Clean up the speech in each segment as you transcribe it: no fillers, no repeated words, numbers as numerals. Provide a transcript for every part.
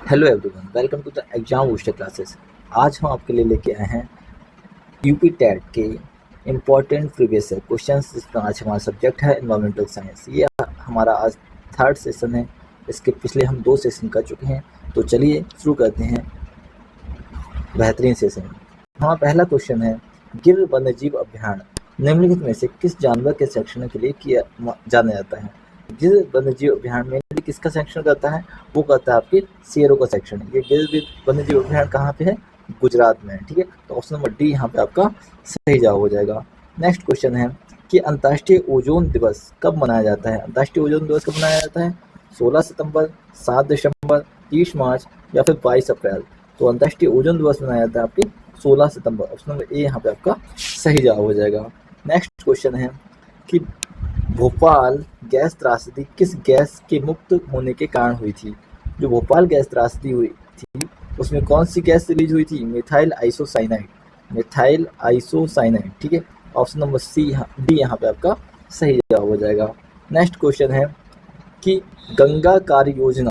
Hello everyone, welcome to the exam booster classes. आज हम आपके लिए लेके आए हैं यूपी टेट के इम्पोर्टेंट प्रीवियस क्वेश्चन, जिसका आज हमारा सब्जेक्ट है इन्वायरमेंटल साइंस। ये हमारा आज थर्ड सेशन है। इसके पिछले हम 2 सेशन कर चुके हैं, तो चलिए शुरू करते हैं बेहतरीन सेशन। हमारा पहला क्वेश्चन है, गिर वन्यजीव अभ्यारण्य निम्नलिखित में से किस जानवर के संरक्षण के लिए किया जाना जाता है? गिर वन्यजीव अभ्यारण्य में किसका संरक्षण करता है? वो करता है आपके शेरों का संरक्षण। ये गिर वन्यजीव अभ्यारण्य कहाँ पे है? गुजरात में है। ठीक है, तो ऑप्शन नंबर डी यहाँ पे आपका सही जवाब हो जाएगा। नेक्स्ट क्वेश्चन है कि अंतर्राष्ट्रीय ओजोन दिवस कब मनाया जाता है? अंतर्राष्ट्रीय ओजोन दिवस कब मनाया जाता है? 16 सितंबर, 7 दिसंबर, 30 मार्च या फिर 22 अप्रैल। तो अंतर्राष्ट्रीय ओजोन दिवस मनाया जाता है आपके 16 सितंबर। ऑप्शन नंबर ए यहाँ पे आपका सही जवाब हो जाएगा। नेक्स्ट क्वेश्चन है कि भोपाल गैस त्रासदी किस गैस के मुक्त होने के कारण हुई थी? जो भोपाल गैस त्रासदी हुई थी उसमें कौन सी गैस रिलीज हुई थी? Methyl isocyanide. Methyl isocyanide. ठीक है, ऑप्शन नंबर सी डी यहाँ पे आपका सही जवाब हो जाएगा। नेक्स्ट क्वेश्चन है कि गंगा कार्य योजना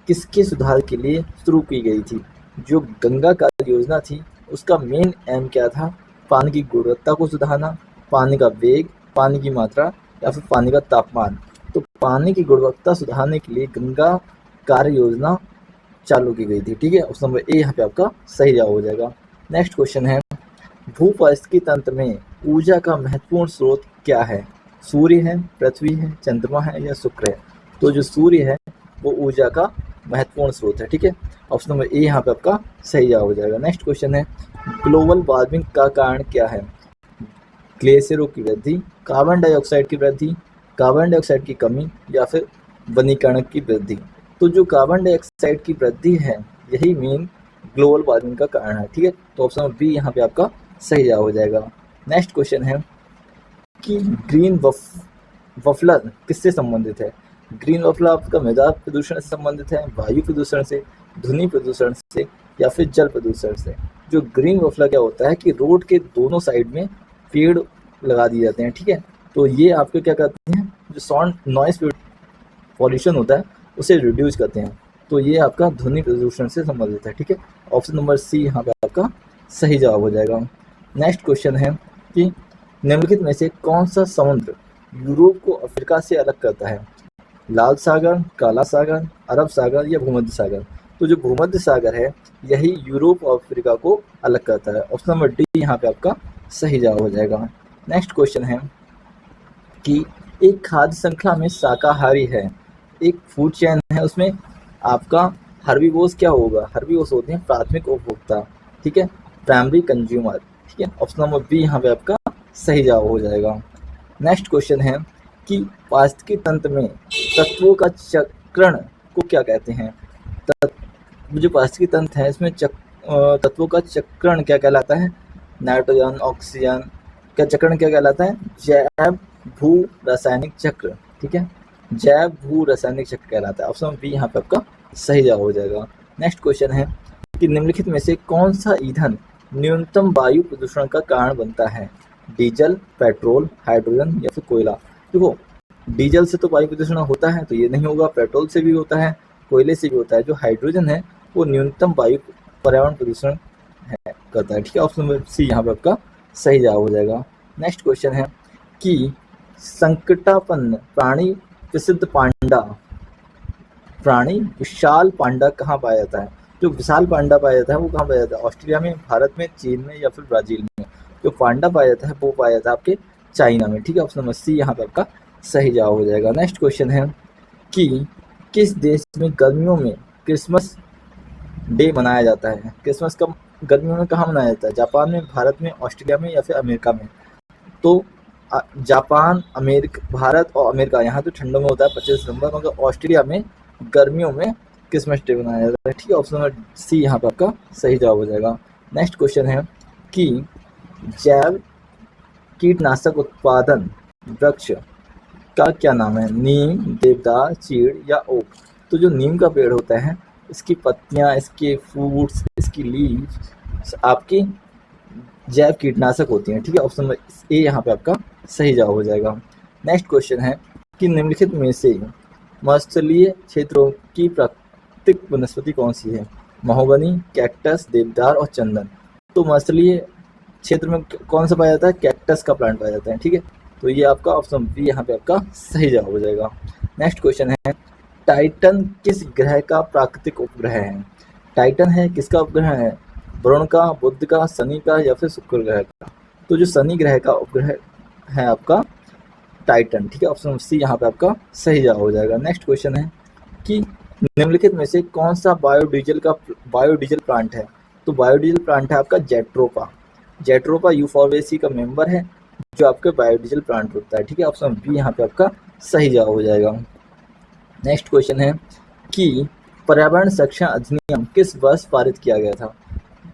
किसके सुधार के लिए शुरू की गई थी? जो गंगा कार्य योजना थी उसका मेन एम क्या था? पानी की गुणवत्ता को सुधारना, पानी का वेग, पानी की मात्रा या फिर पानी का तापमान। तो पानी की गुणवत्ता सुधारने के लिए गंगा कार्य योजना चालू की गई थी। ठीक है, ऑप्शन नंबर ए यहाँ पे आपका सही जवाब हो जाएगा। नेक्स्ट क्वेश्चन है, भूपारिस्थितिकी तंत्र में ऊर्जा का महत्वपूर्ण स्रोत क्या है? सूर्य है, पृथ्वी है, चंद्रमा है या शुक्र है? तो जो सूर्य है वो ऊर्जा का महत्वपूर्ण स्रोत है। ठीक है, ऑप्शन नंबर ए यहाँ पे आपका सही जवाब हो जाएगा। नेक्स्ट क्वेश्चन है, ग्लोबल वार्मिंग का कारण क्या है? ग्लेशियरों की वृद्धि, कार्बन डाइऑक्साइड की वृद्धि, कार्बन डाइऑक्साइड की कमी या फिर वनीकरण की वृद्धि। तो जो कार्बन डाइऑक्साइड की वृद्धि है यही मेन ग्लोबल वार्मिंग का कारण है। ठीक है, तो ऑप्शन नंबर बी यहाँ पे आपका सही जवाब हो जाएगा। नेक्स्ट क्वेश्चन है कि ग्रीन वफलर किससे संबंधित है? ग्रीन वफलर आपका मृदा प्रदूषण से संबंधित है, वायु प्रदूषण से, ध्वनि प्रदूषण से या फिर जल प्रदूषण से। जो ग्रीन वफलर क्या होता है कि रोड के दोनों साइड में पेड़ लगा दिए जाते हैं। ठीक है, तो ये आपके क्या करते हैं, जो साउंड नॉइस पॉल्यूशन होता है उसे रिड्यूस करते हैं। तो ये आपका ध्वनि प्रदूषण से संबंधित है। ठीक है, ऑप्शन नंबर सी यहाँ पे आपका सही जवाब हो जाएगा। नेक्स्ट क्वेश्चन है कि निम्नलिखित में से कौन सा समुद्र यूरोप को अफ्रीका से अलग करता है? लाल सागर, काला सागर, अरब सागर या भूमध्य सागर? तो जो भूमध्य सागर है यही यूरोप और अफ्रीका को अलग करता है। ऑप्शन नंबर डी यहाँ पे आपका सही जवाब हो जाएगा। नेक्स्ट क्वेश्चन है कि एक खाद्य श्रृंखला में शाकाहारी है, एक फूड चेन है, उसमें आपका हर्बीवोर्स क्या होगा? हर्बीवोर्स होते हैं प्राथमिक उपभोक्ता। ठीक है, प्राइमरी कंज्यूमर। ठीक है, ऑप्शन नंबर बी यहाँ पे आपका सही जवाब हो जाएगा। नेक्स्ट क्वेश्चन है कि पारिस्थितिकी तंत्र में तत्वों का चक्रण को क्या कहते हैं? जो पारिस्थितिकी तंत्र है इसमें तत्वों का चक्रण क्या कहलाता है? नाइट्रोजन, ऑक्सीजन का चक्रण क्या कहलाता है? जैव भू रासायनिक चक्र। ठीक है, जैव भू रासायनिक चक्र कहलाता है। ऑप्शन बी यहाँ पे आपका सही जवाब हो जाएगा। नेक्स्ट क्वेश्चन है कि निम्नलिखित में से कौन सा ईंधन न्यूनतम वायु प्रदूषण का कारण बनता है? डीजल, पेट्रोल, हाइड्रोजन या फिर कोयला? देखो, डीजल से तो वायु प्रदूषण होता है तो ये नहीं होगा, पेट्रोल से भी होता है, कोयले से भी होता है। जो हाइड्रोजन है वो न्यूनतम वायु पर्यावरण प्रदूषण है करता है। ठीक है, ऑप्शन नंबर सी यहाँ पे आपका सही जवाब हो जाएगा। नेक्स्ट क्वेश्चन है कि संकटापन्न प्राणी प्रसिद्ध पांडा प्राणी विशाल पांडा कहाँ पाया जाता है? जो विशाल पांडा पाया जाता है वो कहाँ पाया जाता है? ऑस्ट्रेलिया में, भारत में, चीन में या फिर ब्राजील में? जो पांडा पाया जाता है वो पाया जाता है आपके चाइना में। ठीक है, ऑप्शन नंबर सी यहाँ पे आपका सही जवाब हो जाएगा। नेक्स्ट क्वेश्चन है कि किस देश में गर्मियों में क्रिसमस डे मनाया जाता है? क्रिसमस कब गर्मियों में कहाँ मनाया जाता है? जापान में, भारत में, ऑस्ट्रेलिया में या फिर अमेरिका में? तो जापान, भारत और अमेरिका यहाँ तो ठंडों में होता है 25 दिसंबर, मगर ऑस्ट्रेलिया में गर्मियों में क्रिसमस डे मनाया जाता है। ठीक है, ऑप्शन नंबर सी यहाँ पर आपका सही जवाब हो जाएगा। नेक्स्ट क्वेश्चन है कि जैव कीटनाशक उत्पादन वृक्ष का क्या नाम है? नीम, देवदार, चीड़ या ओक? तो जो नीम का पेड़ होता है इसकी पत्तियाँ, इसके फ्रूट्स, इसकी लीव्स आपकी जैव कीटनाशक होती हैं। ठीक है, ऑप्शन नंबर ए यहाँ पे आपका सही जवाब हो जाएगा। नेक्स्ट क्वेश्चन है कि निम्नलिखित में से मत्स्यलीय क्षेत्रों की प्राकृतिक वनस्पति कौन सी है? महोगनी, कैक्टस, देवदार और चंदन। तो मरुस्थलीय क्षेत्र में कौन सा पाया जाता है? कैक्टस का प्लांट पाया जाता है। ठीक है, तो ये आपका ऑप्शन बी यहाँ पे आपका सही जवाब हो जाएगा। नेक्स्ट क्वेश्चन है, टाइटन किस ग्रह का प्राकृतिक उपग्रह है? टाइटन है किसका उपग्रह है? वरुण का, बुध का, शनि का या फिर शुक्र ग्रह का? तो जो शनि ग्रह का उपग्रह है आपका टाइटन। ठीक है, ऑप्शन सी यहाँ पे आपका सही जवाब हो जाएगा। नेक्स्ट क्वेश्चन है कि निम्नलिखित में से कौन सा बायोडीजल प्लांट है? तो बायोडीजल प्लांट है आपका जेट्रोपा। जेट्रोपा यूफोर्बिएसी का मेंबर है जो आपके बायोडीजल प्लांट होता है। ठीक है, ऑप्शन बी यहाँ पे आपका सही जवाब हो जाएगा। नेक्स्ट क्वेश्चन है कि पर्यावरण संरक्षण अधिनियम किस वर्ष पारित किया गया था?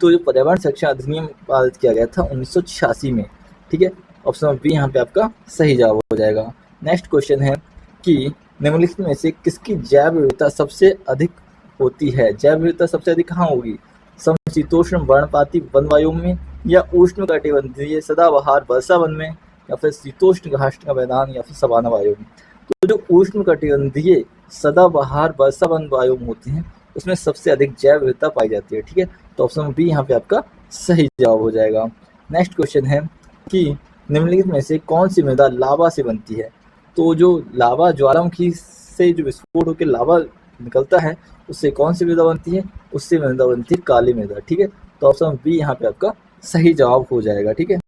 तो जो पर्यावरण संरक्षण अधिनियम पारित किया गया था 1986 में। ठीक है, ऑप्शन बी यहाँ पे आपका सही जवाब हो जाएगा। नेक्स्ट क्वेश्चन है कि निम्नलिखित में से किसकी जैव विविधता सबसे अधिक होती है? जैव विविधता सबसे अधिक कहाँ होगी? समशीतोष्ण वर्णपाती वन वायु में, या उष्ण कटिबंधीय सदाबहार वर्षा वन में, या फिर शीतोष्ण घास का मैदान, या फिर सवाना वायु में? तो जो उष्ण कटिबंधीय सदाबहार वर्षा वन वायु में होते हैं उसमें सबसे अधिक जैव विविधता पाई जाती है। ठीक है, तो ऑप्शन बी यहाँ पे आपका सही जवाब हो जाएगा। नेक्स्ट क्वेश्चन है कि निम्नलिखित में से कौन सी मृदा लावा से बनती है? तो जो लावा ज्वालामुखी से जो विस्फोट होकर लावा निकलता है उससे कौन सी मृदा बनती है? उससे मृदा बनती है काली मृदा। ठीक है, तो ऑप्शन बी यहाँ पे आपका सही जवाब हो जाएगा। ठीक है,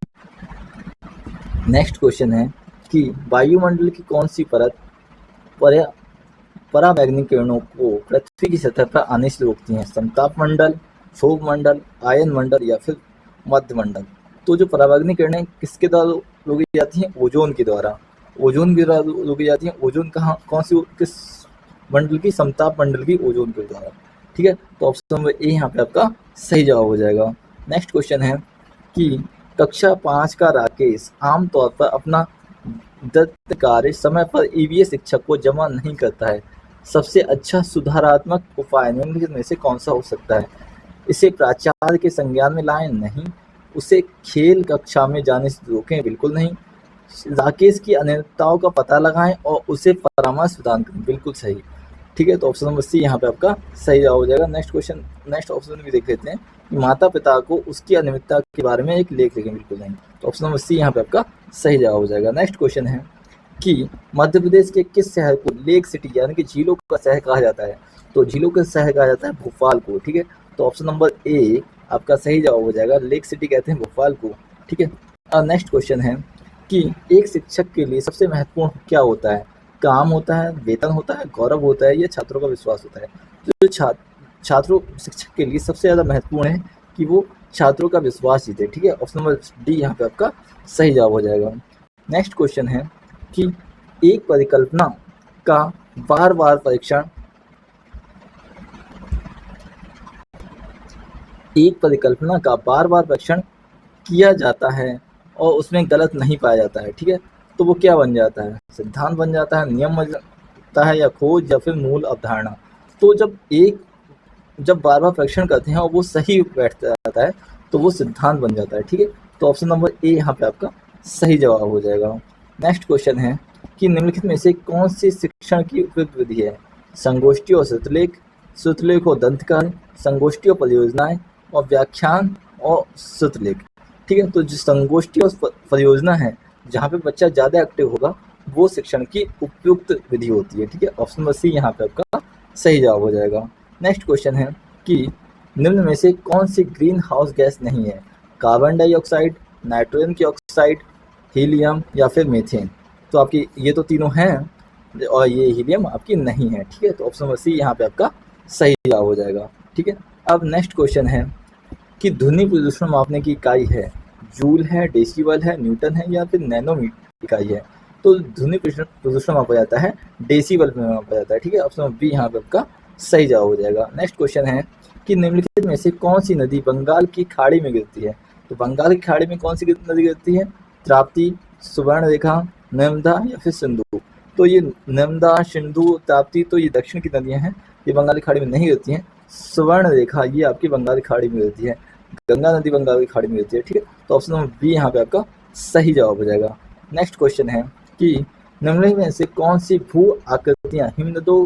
नेक्स्ट क्वेश्चन है कि वायुमंडल की कौन सी परत पराबैंगनी किरणों को पृथ्वी की सतह पर आने से रोकती हैं? समताप मंडल, क्षोभ मंडल, आयन मंडल या फिर मध्य मंडल? तो जो पराबैंगनी किरणें किसके द्वारा रोकी जाती हैं? ओजोन के द्वारा। ओजोन के द्वारा रोकी जाती हैं। ओजोन कहाँ कौन सी किस मंडल की? समताप मंडल की ओजोन के द्वारा। ठीक है, तो ऑप्शन नंबर ए यहाँ पे आपका सही जवाब हो जाएगा। नेक्स्ट क्वेश्चन है कि कक्षा 5 का राकेश आमतौर पर अपना दत्त कार्य समय पर ईवीएस शिक्षक को जमा नहीं करता है। सबसे अच्छा सुधारात्मक उपाय निम्नलिखित में से कौन सा हो सकता है? इसे प्राचार्य के संज्ञान में लाएं? नहीं। उसे खेल कक्षा में जाने से रोकें? बिल्कुल नहीं। राकेश की अनियमितताओं का पता लगाएं और उसे परामर्श प्रदान करें? बिल्कुल सही। ठीक है, तो ऑप्शन नंबर सी यहाँ पे आपका सही जवाब हो जाएगा। नेक्स्ट ऑप्शन भी देख लेते हैं कि माता पिता को उसकी अनियमितता के बारे में एक लेख लिखें? बिल्कुल नहीं। तो ऑप्शन नंबर सी यहाँ पे आपका सही जवाब हो जाएगा। नेक्स्ट क्वेश्चन है कि मध्य प्रदेश के किस शहर को लेक सिटी यानी कि झीलों का शहर कहा जाता है? तो झीलों का शहर कहा जाता है भोपाल को। ठीक है, तो ऑप्शन नंबर ए आपका सही जवाब हो जाएगा। लेक सिटी कहते हैं भोपाल को। ठीक है, नेक्स्ट क्वेश्चन है कि एक शिक्षक के लिए सबसे महत्वपूर्ण क्या होता है? काम होता है, वेतन होता है, गौरव होता है, या छात्रों का विश्वास होता है? जो छात्रों शिक्षक के लिए सबसे ज़्यादा महत्वपूर्ण है कि वो छात्रों का विश्वास जीते। ठीक है, ऑप्शन नंबर डी यहाँ पे आपका सही जवाब हो जाएगा। नेक्स्ट क्वेश्चन है कि एक परिकल्पना का बार बार परीक्षण किया जाता है और उसमें गलत नहीं पाया जाता है। ठीक है, तो वो क्या बन जाता है? सिद्धांत बन जाता है, नियम बन जाता है, या खोज, या फिर मूल अवधारणा? तो जब बार बार परीक्षण करते हैं और वो सही बैठ जाता है तो वो सिद्धांत बन जाता है। ठीक है, तो ऑप्शन नंबर ए यहाँ पे आपका सही जवाब हो जाएगा। नेक्स्ट क्वेश्चन है कि निम्नलिखित में से कौन सी शिक्षण की उपयुक्त विधि है? संगोष्ठी और श्रुतलेख और दंतकार्य, संगोष्ठी और परियोजनाएं, और व्याख्यान और श्रुतलेख। ठीक है, तो जो संगोष्ठी और परियोजना है जहाँ पे बच्चा ज़्यादा एक्टिव होगा वो शिक्षण की उपयुक्त विधि होती है। ठीक है, ऑप्शन नंबर सी यहाँ पे आपका सही जवाब हो जाएगा। नेक्स्ट क्वेश्चन है कि निम्न में से कौन सी ग्रीन हाउस गैस नहीं है? कार्बन डाइऑक्साइड, नाइट्रोजन की ऑक्साइड, हीलियम या फिर मीथेन? तो आपकी ये तो तीनों हैं और ये हीलियम आपकी नहीं है। ठीक है, तो ऑप्शन नंबर सी यहाँ पे आपका सही जवाब हो जाएगा। ठीक है, अब नेक्स्ट क्वेश्चन है कि ध्वनि प्रदूषण मापने की इकाई है? जूल है, डेसिबल है, न्यूटन है, या फिर नैनोमीटर इकाई है? तो ध्वनि प्रदूषण मापा जाता है डेसिबल में मापा जाता है। ठीक है, ऑप्शन बी यहाँ पे आपका सही जवाब हो जाएगा। नेक्स्ट क्वेश्चन है कि निम्नलिखित में से कौन सी नदी बंगाल की खाड़ी में गिरती है? तो बंगाल की खाड़ी में कौन सी नदी गिरती है? ताप्ती, सुवर्णरेखा, नर्मदा या फिर सिंधु? तो ये नर्मदा, सिंधु, ताप्ती तो ये दक्षिण की नदियां हैं, ये बंगाल की खाड़ी में नहीं गिरती हैं। सुवर्णरेखा ये आपकी बंगाल की खाड़ी में गिरती है। गंगा नदी बंगाल की खाड़ी में गिरती है। ठीक है, तो ऑप्शन नंबर बी यहाँ पे आपका सही जवाब हो जाएगा। नेक्स्ट क्वेश्चन है कि निम्नलिखित में से कौन सी भू आकृतियाँ हिमनदों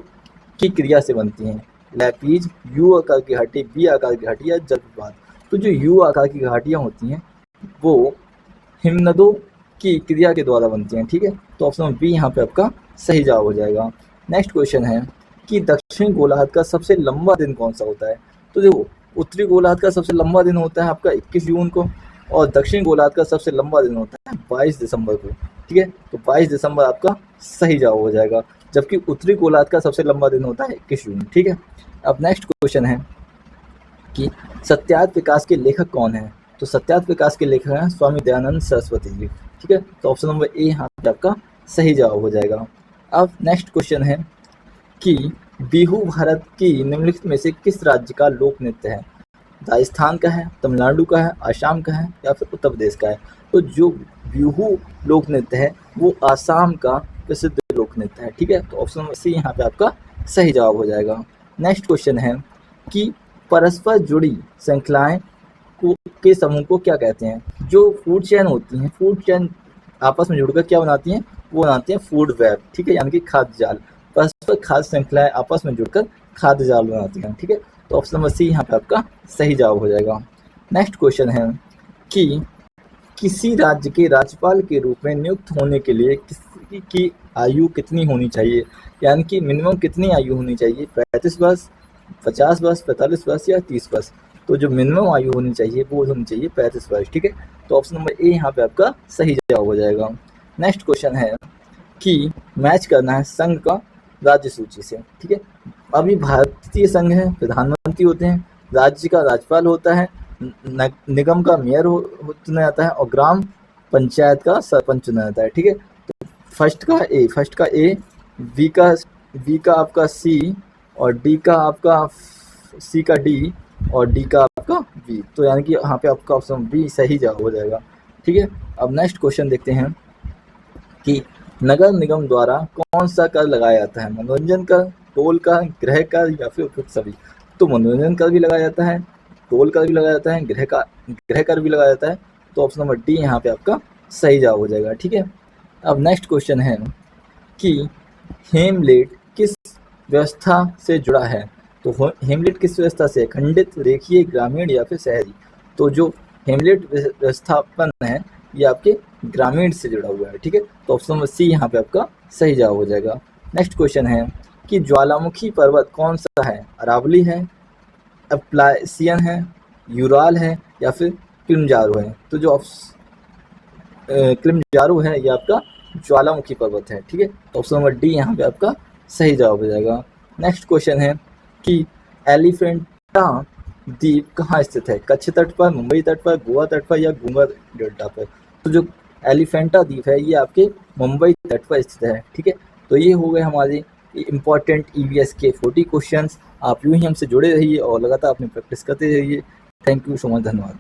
की क्रिया से बनती हैं? लैपीज, यू आकार की घाटी, बी आकार की घाटी या जलप्रपात। तो जो यू आकार की घाटियाँ होती हैं वो हिमनदों की क्रिया के द्वारा बनती हैं, ठीक है। तो ऑप्शन नंबर बी यहाँ पे आपका सही जवाब हो जाएगा। नेक्स्ट क्वेश्चन है कि दक्षिण गोलार्ध का सबसे लंबा दिन कौन सा होता है। तो देखो, उत्तरी गोलार्ध का सबसे लंबा दिन होता है आपका 21 जून को, और दक्षिण गोलार्ध का सबसे लंबा दिन होता है 22 दिसंबर को, ठीक है। तो 22 दिसंबर आपका सही जवाब हो जाएगा, जबकि उत्तरी गोलार्ध का सबसे लंबा दिन होता है 21 जून, ठीक है। अब नेक्स्ट क्वेश्चन है कि सत्यार्थ विकास के लेखक कौन है। तो सत्यार्थ विकास के लेखक हैं स्वामी दयानंद सरस्वती जी, ठीक है। तो ऑप्शन नंबर ए यहाँ पे आपका सही जवाब हो जाएगा। अब नेक्स्ट क्वेश्चन है कि बिहू भारत की निम्नलिखित में से किस राज्य का लोक नृत्य है। राजस्थान का है, तमिलनाडु का है, आसाम का है या फिर उत्तर प्रदेश का है। तो जो बिहू लोक नृत्य है वो आसाम का प्रसिद्ध लोक नृत्य है, ठीक है। तो ऑप्शन नंबर सी यहाँ पे आपका सही जवाब हो जाएगा। नेक्स्ट क्वेश्चन है कि परस्पर जुड़ी श्रृंखलाएं के समूह को क्या कहते हैं। जो फूड चेन होती हैं, फूड चेन आपस में जुड़कर क्या बनाती हैं, वो बनाती हैं फूड वेब, ठीक है, यानी कि खाद्य जाल। परस्पर खाद्य श्रृंखलाएं आपस में जुड़कर खाद्य जाल बनाती हैं, ठीक है। तो ऑप्शन नंबर सी यहाँ पे आपका सही जवाब हो जाएगा। नेक्स्ट क्वेश्चन है कि किसी राज्य के राज्यपाल के रूप में नियुक्त होने के लिए किसी की आयु कितनी होनी चाहिए, यानी कि मिनिमम कितनी आयु होनी चाहिए, 35 वर्ष, 50 वर्ष, 45 वर्ष या 30 वर्ष। तो जो मिनिमम आयु होनी चाहिए वो होनी चाहिए 35 वर्ष, ठीक है। तो ऑप्शन नंबर ए यहाँ पे आपका सही जवाब हो जाएगा। नेक्स्ट क्वेश्चन है कि मैच करना है संघ का राज्य सूची से, ठीक है। अभी भारतीय संघ है, प्रधानमंत्री होते हैं, राज्य का राज्यपाल होता है, निगम का मेयर चुना जाता है और ग्राम पंचायत का सरपंच चुना जाता है, ठीक है। तो फर्स्ट का ए, बी का आपका सी और डी का आपका सी का डी और डी का आपका बी। तो यानी कि यहाँ पे आपका ऑप्शन बी सही जवाब हो जाएगा, ठीक है। अब नेक्स्ट क्वेश्चन देखते हैं कि नगर निगम द्वारा कौन सा कर लगाया जाता है, मनोरंजन कर, टोल कर, गृह कर या फिर उपयुक्त सभी। तो मनोरंजन कर भी लगाया जाता है, टोल कर भी लगाया जाता है, गृह कर भी लगाया जाता है। तो ऑप्शन नंबर डी यहाँ पे आपका सही जवाब हो जाएगा, ठीक है। अब नेक्स्ट क्वेश्चन है कि हेमलेट किस व्यवस्था से जुड़ा है। तो हेमलेट किस व्यवस्था से, खंडित, रेखीय, ग्रामीण या फिर शहरी। तो जो हेमलेट व्यवस्थापन है ये आपके ग्रामीण से जुड़ा हुआ है, ठीक है। तो ऑप्शन नंबर सी यहाँ पे आपका सही जवाब हो जाएगा। नेक्स्ट क्वेश्चन है कि ज्वालामुखी पर्वत कौन सा है, अरावली है, अप्लासियन है, यूराल है या फिर किलिमंजारो है। तो जो किलिमंजारो है ये आपका ज्वालामुखी पर्वत है, ठीक है। तो ऑप्शन नंबर डी यहाँ पे आपका सही जवाब हो जाएगा। नेक्स्ट क्वेश्चन है कि एलिफेंटा द्वीप कहाँ स्थित है, कच्छ तट पर, मुंबई तट पर, गोवा तट पर या गंगा डेल्टा पर। तो जो एलिफेंटा द्वीप है ये आपके मुंबई तट पर स्थित है, ठीक है। तो ये हो गए हमारे इंपॉर्टेंट ईवीएस के 40 क्वेश्चंस। आप यूं ही हमसे जुड़े रहिए और लगातार अपनी प्रैक्टिस करते रहिए। थैंक यू सो मच, धन्यवाद।